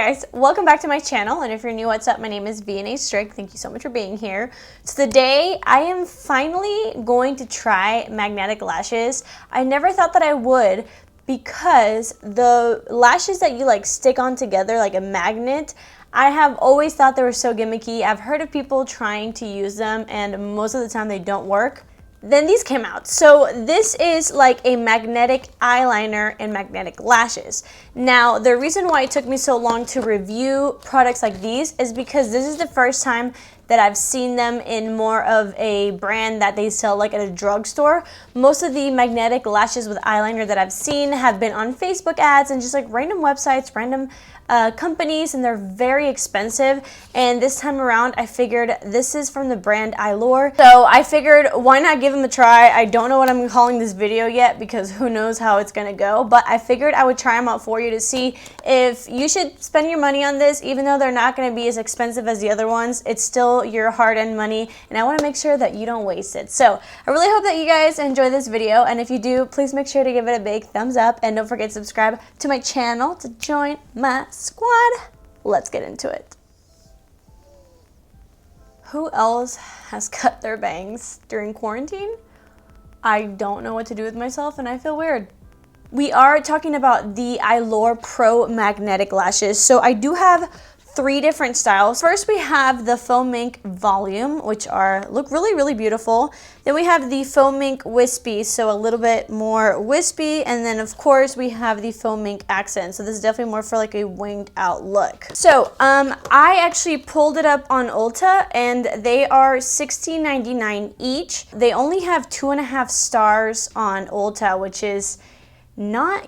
guys, welcome back to my channel, and if you're new, what's up? My name is vianney.strick. Thank you so much for being here. So today I am finally going to try magnetic lashes. I never thought that I would, because the lashes that you like stick on together like a magnet, I have always thought they were so gimmicky. I've heard of people trying to use them and most of the time they don't work. Then these came out. So this is like a magnetic eyeliner and magnetic lashes. Now, the reason why it took me so long to review products like these is because this is the first time that I've seen them in more of a brand that they sell like at a drugstore. Most of the magnetic lashes with eyeliner that I've seen have been on Facebook ads and just like random websites, random companies, and they're very expensive. And this time around I figured this is from the brand Eylure, so I figured why not give them a try. I don't know what I'm calling this video yet because who knows how it's gonna go, but I figured I would try them out for you to see if you should spend your money on this. Even though they're not gonna be as expensive as the other ones, it's still your hard-earned money and I want to make sure that you don't waste it. So I really hope that you guys enjoy this video, and if you do, please make sure to give it a big thumbs up and don't forget to subscribe to my channel to join my squad. Let's get into it. Who else has cut their bangs during quarantine? I don't know what to do with myself and I feel weird. We are talking about the Eylure Pro Magnetic Lashes. So I do have three different styles. First, we have the Foam Ink Volume, which look really beautiful. Then we have the Foam Ink Wispy, so a little bit more wispy. And then of course we have the Foam Ink Accent. So this is definitely more for like a winged out look. So I actually pulled it up on Ulta and they are $16.99 each. They only have 2.5 stars on Ulta, which is not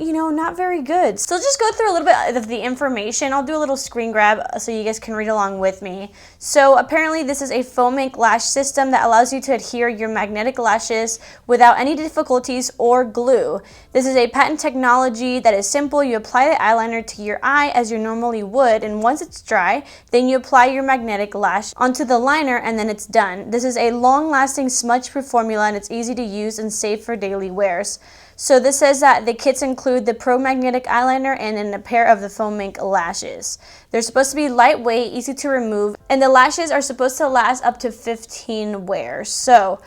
very good. So just go through a little bit of the information. I'll do a little screen grab so you guys can read along with me. So apparently this is a foam ink lash system that allows you to adhere your magnetic lashes without any difficulties or glue. This is a patent technology that is simple. You apply the eyeliner to your eye as you normally would, and once it's dry, then you apply your magnetic lash onto the liner and then it's done. This is a long-lasting smudge-proof formula and it's easy to use and safe for daily wears. So this says that the kits include the Pro Magnetic Eyeliner and then a pair of the Foam Ink Lashes. They're supposed to be lightweight, easy to remove, and the lashes are supposed to last up to 15 wears. So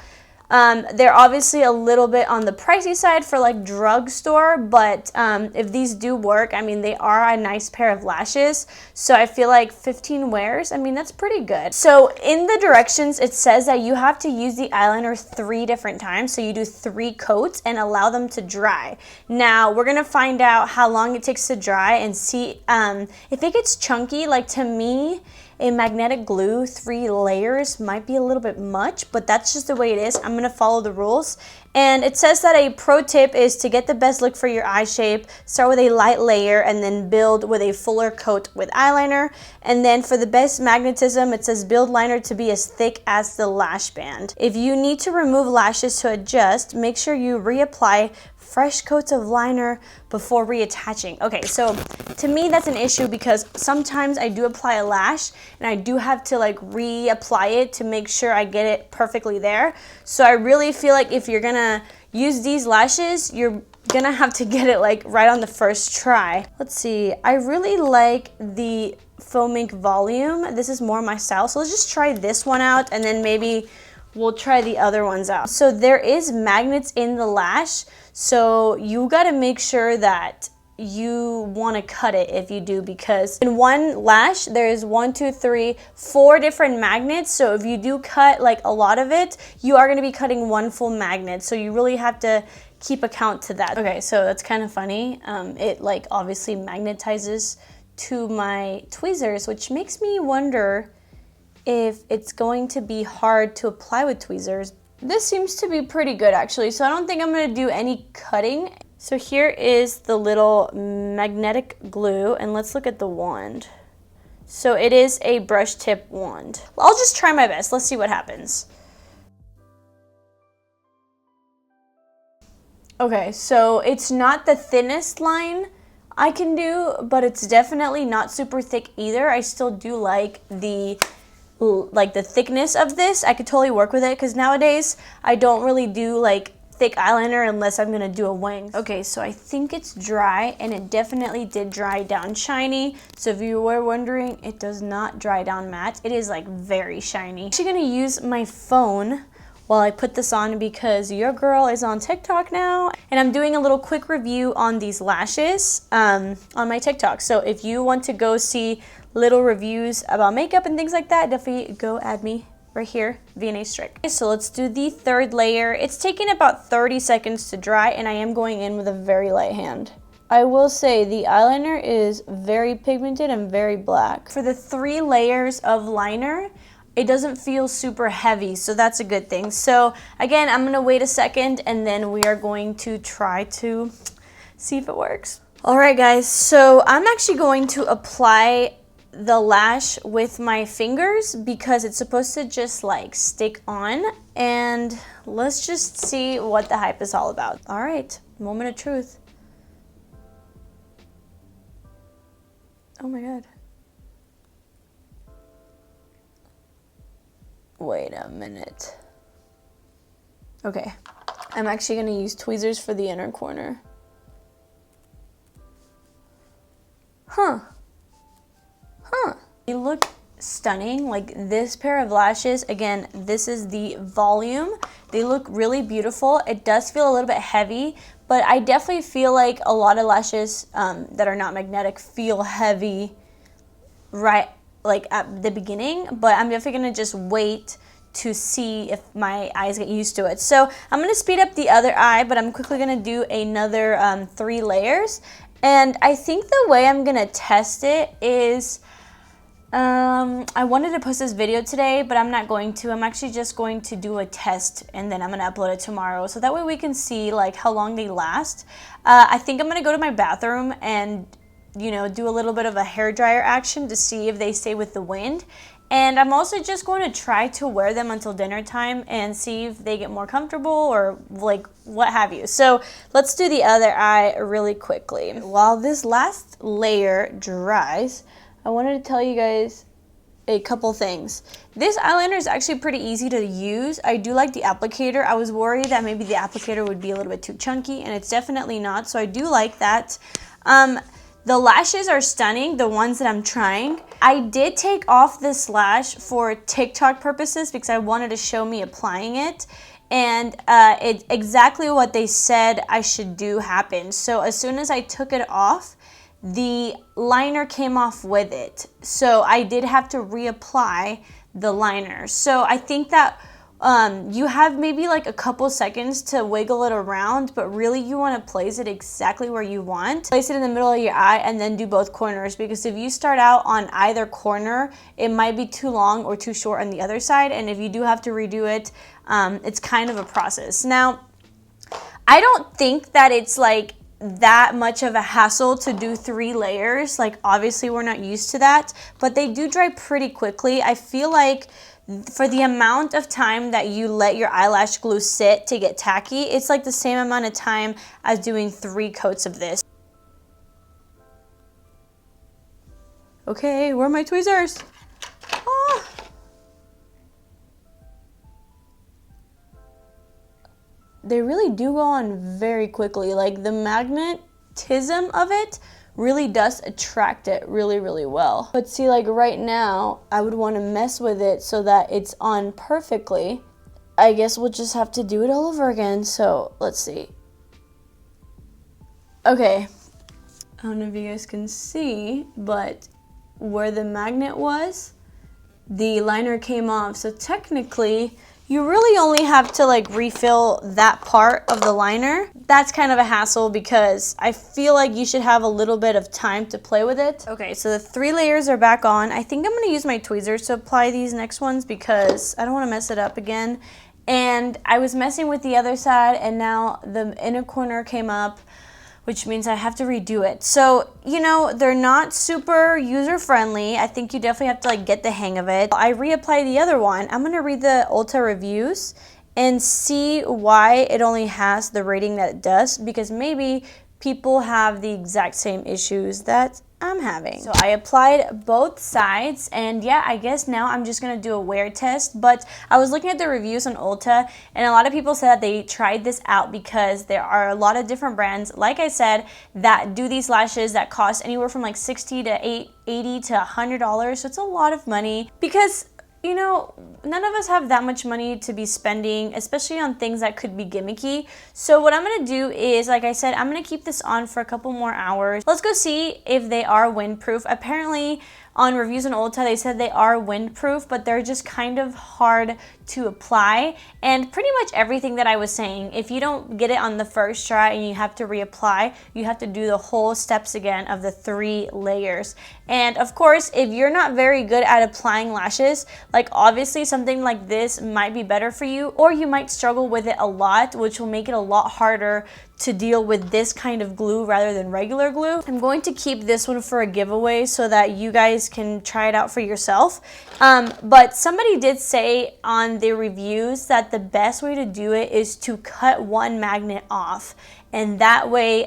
they're obviously a little bit on the pricey side for like drugstore, but if these do work, I mean, they are a nice pair of lashes. So I feel like 15 wears, I mean, that's pretty good. So in the directions, it says that you have to use the eyeliner 3 different times. So you do 3 coats and allow them to dry. Now we're gonna find out how long it takes to dry and see if it gets chunky. Like, to me, a magnetic glue 3 layers might be a little bit much, but that's just the way it is. I'm gonna follow the rules. And it says that a pro tip is to get the best look for your eye shape, start with a light layer and then build with a fuller coat with eyeliner. And then for the best magnetism, it says build liner to be as thick as the lash band. If you need to remove lashes to adjust, make sure you reapply fresh coats of liner before reattaching. Okay, so to me that's an issue because sometimes I do apply a lash and I do have to like reapply it to make sure I get it perfectly there. So I really feel like if you're gonna use these lashes, you're gonna have to get it like right on the first try. Let's see, I really like the Foam Ink Volume. This is more my style, so let's just try this one out and then maybe we'll try the other ones out. So there is magnets in the lash, so you gotta make sure that you wanna cut it if you do, because in one lash, there's 1, 2, 3, 4 different magnets. So if you do cut like a lot of it, you are gonna be cutting 1 full magnet. So you really have to keep account to that. Okay, so that's kind of funny. It like obviously magnetizes to my tweezers, which makes me wonder if it's going to be hard to apply with tweezers. This seems to be pretty good actually, so I don't think I'm gonna do any cutting. So here is the little magnetic glue, and let's look at the wand. So it is a brush tip wand. I'll just try my best, let's see what happens. Okay, so it's not the thinnest line I can do, but it's definitely not super thick either. I still do like the thickness of this. I could totally work with it because nowadays I don't really do like thick eyeliner unless I'm gonna do a wing. Okay, so I think it's dry, and it definitely did dry down shiny. So if you were wondering, it does not dry down matte. It is like very shiny. I'm actually gonna use my phone while I put this on because your girl is on TikTok now, and I'm doing a little quick review on these lashes on my TikTok. So if you want to go see little reviews about makeup and things like that, definitely go add me right here, vianney.strick. Okay, so let's do the third layer. It's taking about 30 seconds to dry, and I am going in with a very light hand. I will say the eyeliner is very pigmented and very black. For the 3 layers of liner, it doesn't feel super heavy, so that's a good thing. So again, I'm gonna wait a second, and then we are going to try to see if it works. All right, guys, so I'm actually going to apply the lash with my fingers because it's supposed to just like stick on, and let's just see what the hype is all about. All right, moment of truth. Oh my God. Wait a minute. Okay, I'm actually gonna use tweezers for the inner corner. They look stunning. Like this pair of lashes, again, this is the volume. They look really beautiful. It does feel a little bit heavy, but I definitely feel like a lot of lashes that are not magnetic feel heavy right like at the beginning, but I'm definitely gonna just wait to see if my eyes get used to it. So I'm gonna speed up the other eye, but I'm quickly gonna do another 3 layers. And I think the way I'm gonna test it is, I wanted to post this video today, but I'm not going to. I'm actually just going to do a test, and then I'm gonna upload it tomorrow. So that way we can see like how long they last. I think I'm gonna go to my bathroom and, you know, do a little bit of a hair dryer action to see if they stay with the wind. And I'm also just going to try to wear them until dinner time and see if they get more comfortable or like what have you. So let's do the other eye really quickly. While this last layer dries, I wanted to tell you guys a couple things. This eyeliner is actually pretty easy to use. I do like the applicator. I was worried that maybe the applicator would be a little bit too chunky, and it's definitely not, so I do like that. The lashes are stunning, the ones that I'm trying. I did take off this lash for TikTok purposes because I wanted to show me applying it, and it's exactly what they said I should do happened. So as soon as I took it off, the liner came off with it. So I did have to reapply the liner. So I think that you have maybe like a couple seconds to wiggle it around, but really you want to place it exactly where you want. Place it in the middle of your eye and then do both corners, because if you start out on either corner, it might be too long or too short on the other side, and if you do have to redo it, it's kind of a process. Now, I don't think that it's like that much of a hassle to do 3 layers. Like obviously we're not used to that, but they do dry pretty quickly. I feel like for the amount of time that you let your eyelash glue sit to get tacky, it's like the same amount of time as doing 3 coats of this. Okay, where are my tweezers? Ah. They really do go on very quickly. Like the magnetism of it really does attract it really, really well. But see, like right now, I would want to mess with it so that it's on perfectly. I guess we'll just have to do it all over again. So let's see. Okay, I don't know if you guys can see, but where the magnet was, the liner came off. So technically, you really only have to like refill that part of the liner. That's kind of a hassle because I feel like you should have a little bit of time to play with it. Okay, so the 3 layers are back on. I think I'm gonna use my tweezers to apply these next ones because I don't wanna mess it up again. And I was messing with the other side, and now the inner corner came up, which means I have to redo it. So, you know, they're not super user-friendly. I think you definitely have to like get the hang of it. I reapply the other one. I'm gonna read the Ulta reviews and see why it only has the rating that it does, because maybe people have the exact same issues that I'm having. So I applied both sides, and yeah, I guess now I'm just gonna do a wear test. But I was looking at the reviews on Ulta, and a lot of people said that they tried this out because there are a lot of different brands, like I said, that do these lashes that cost anywhere from like $60 to $80 to $100. So it's a lot of money because, you know, none of us have that much money to be spending, especially on things that could be gimmicky. So what I'm gonna do is, like I said, I'm gonna keep this on for a couple more hours. Let's go see if they are windproof. Apparently, on reviews on Ulta, they said they are windproof, but they're just kind of hard to apply. And pretty much everything that I was saying, if you don't get it on the first try and you have to reapply, you have to do the whole steps again of the 3 layers. And of course, if you're not very good at applying lashes, like obviously something like this might be better for you, or you might struggle with it a lot, which will make it a lot harder to deal with this kind of glue rather than regular glue. I'm going to keep this one for a giveaway so that you guys can try it out for yourself. But somebody did say on the reviews that the best way to do it is to cut one magnet off. And that way,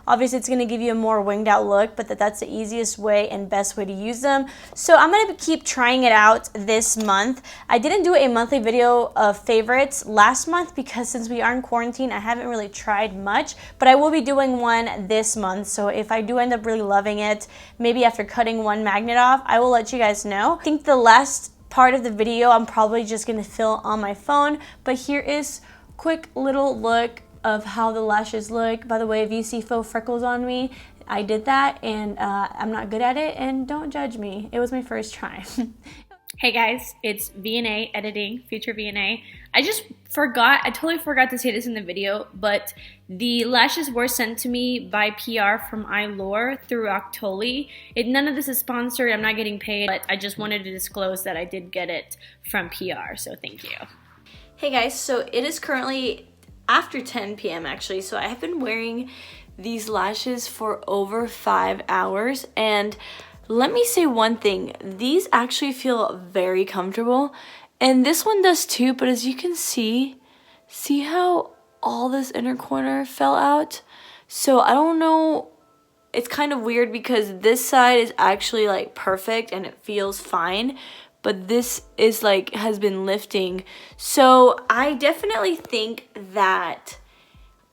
obviously it's gonna give you a more winged out look, but that's the easiest way and best way to use them. So I'm gonna keep trying it out this month. I didn't do a monthly video of favorites last month because since we are in quarantine, I haven't really tried much, but I will be doing one this month. So if I do end up really loving it, maybe after cutting one magnet off, I will let you guys know. I think the last part of the video, I'm probably just gonna film on my phone, but here is a quick little look of how the lashes look. By the way, if you see faux freckles on me, I did that, and I'm not good at it, and don't judge me. It was my first try. Hey guys, it's VNA editing, future VNA. I totally forgot to say this in the video, but the lashes were sent to me by PR from Eylure through Octoly. None of this is sponsored, I'm not getting paid, but I just wanted to disclose that I did get it from PR, so thank you. Hey guys, so it is currently after 10 p.m. actually, so I have been wearing these lashes for over 5 hours, and let me say one thing, these actually feel very comfortable, and this one does too, but as you can see how all this inner corner fell out? So I don't know, it's kind of weird because this side is actually like perfect and it feels fine, but this is like has been lifting. So I definitely think that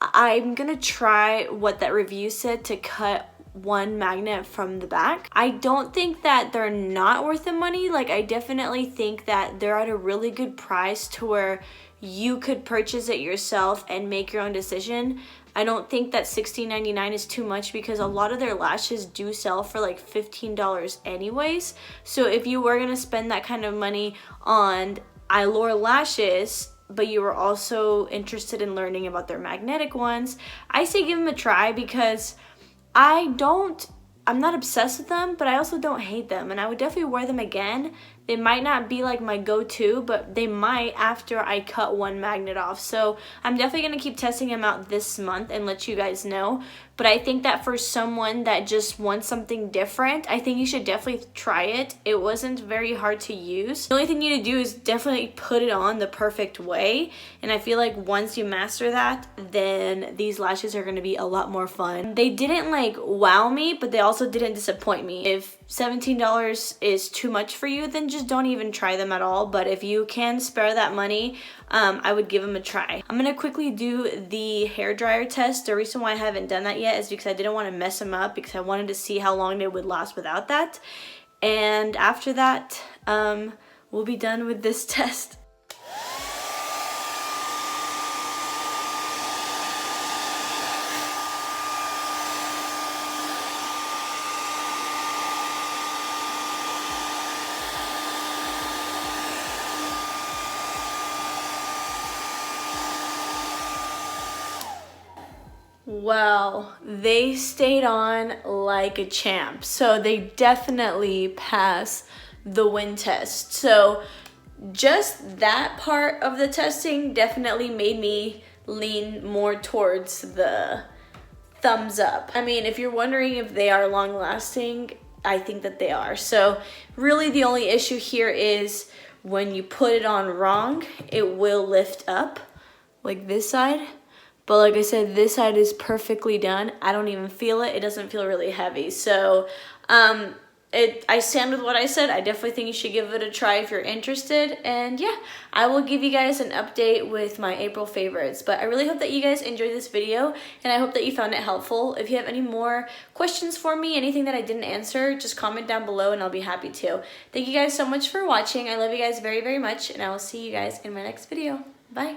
I'm gonna try what that review said to cut one magnet from the back. I don't think that they're not worth the money. Like, I definitely think that they're at a really good price to where you could purchase it yourself and make your own decision. I don't think that $16.99 is too much because a lot of their lashes do sell for like $15 anyways. So if you were gonna spend that kind of money on Eylure lashes, but you were also interested in learning about their magnetic ones, I say give them a try because I'm not obsessed with them, but I also don't hate them, and I would definitely wear them again. They might not be like my go-to, but they might after I cut one magnet off. So I'm definitely going to keep testing them out this month and let you guys know. But I think that for someone that just wants something different, I think you should definitely try it. It wasn't very hard to use. The only thing you need to do is definitely put it on the perfect way. And I feel like once you master that, then these lashes are going to be a lot more fun. They didn't like wow me, but they also didn't disappoint me. If $17 is too much for you, then just don't even try them at all. But if you can spare that money, I would give them a try. I'm gonna quickly do the hair dryer test. The reason why I haven't done that yet is because I didn't want to mess them up, because I wanted to see how long they would last without that. And after that, we'll be done with this test. Well, they stayed on like a champ. So they definitely pass the wind test. So just that part of the testing definitely made me lean more towards the thumbs up. I mean, if you're wondering if they are long lasting, I think that they are. So really the only issue here is when you put it on wrong, it will lift up like this side. But like I said, this side is perfectly done. I don't even feel it. It doesn't feel really heavy. So I stand with what I said. I definitely think you should give it a try if you're interested. And yeah, I will give you guys an update with my April favorites. But I really hope that you guys enjoyed this video, and I hope that you found it helpful. If you have any more questions for me, anything that I didn't answer, just comment down below and I'll be happy to. Thank you guys so much for watching. I love you guys very, very much, and I will see you guys in my next video. Bye.